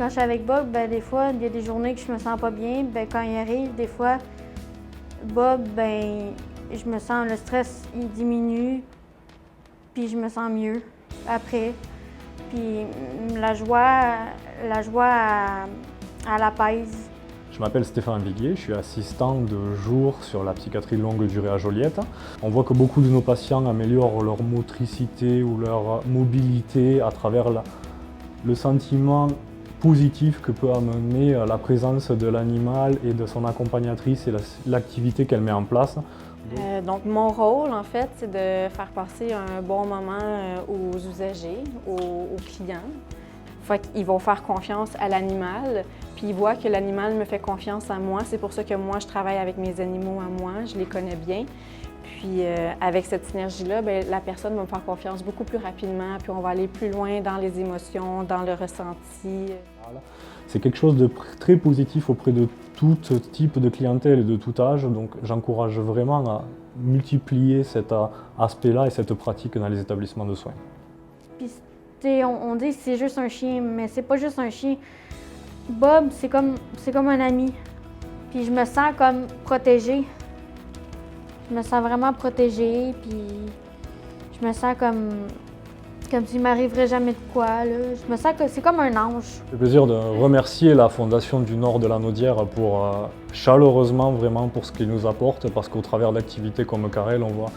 quand je suis avec Bob, ben, des fois, il y a des journées que je me sens pas bien. Ben, quand il arrive, des fois, Bob, ben, je me sens, le stress, il diminue, puis je me sens mieux après. Puis la joie à l'apaise. Je m'appelle Stéphane Viguier, je suis assistant de jour sur la psychiatrie de longue durée à Joliette. On voit que beaucoup de nos patients améliorent leur motricité ou leur mobilité à travers le sentiment positif que peut amener la présence de l'animal et de son accompagnatrice et l'activité qu'elle met en place. Donc mon rôle, en fait, c'est de faire passer un bon moment aux usagers, aux clients. Fait qu'ils vont faire confiance à l'animal, puis ils voient que l'animal me fait confiance à moi. C'est pour ça que moi, je travaille avec mes animaux à moi, je les connais bien. Puis avec cette synergie-là, bien, la personne va me faire confiance beaucoup plus rapidement, puis on va aller plus loin dans les émotions, dans le ressenti. Voilà. C'est quelque chose de très positif auprès de tout type de clientèle et de tout âge, donc j'encourage vraiment à multiplier cet aspect-là et cette pratique dans les établissements de soins. Puis, on dit que c'est juste un chien, mais c'est pas juste un chien. Bob, c'est comme un ami. Puis je me sens comme protégée. Je me sens vraiment protégée, puis je me sens comme s'il m'arriverait jamais de quoi. Là. Je me sens que c'est comme un ange. J'ai le plaisir de remercier la Fondation du Nord de la Naudière pour chaleureusement vraiment pour ce qu'ils nous apportent, parce qu'au travers d'activités comme Carrel, on voit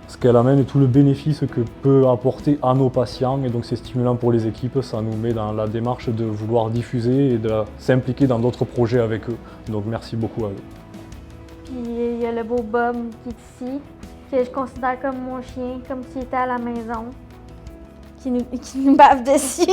ce qu'elle amène et tout le bénéfice que peut apporter à nos patients. Et donc c'est stimulant pour les équipes, ça nous met dans la démarche de vouloir diffuser et de s'impliquer dans d'autres projets avec eux. Donc merci beaucoup à eux. Puis il y a le beau Bob qui est ici, que je considère comme mon chien, comme s'il était à la maison, qui nous bave dessus.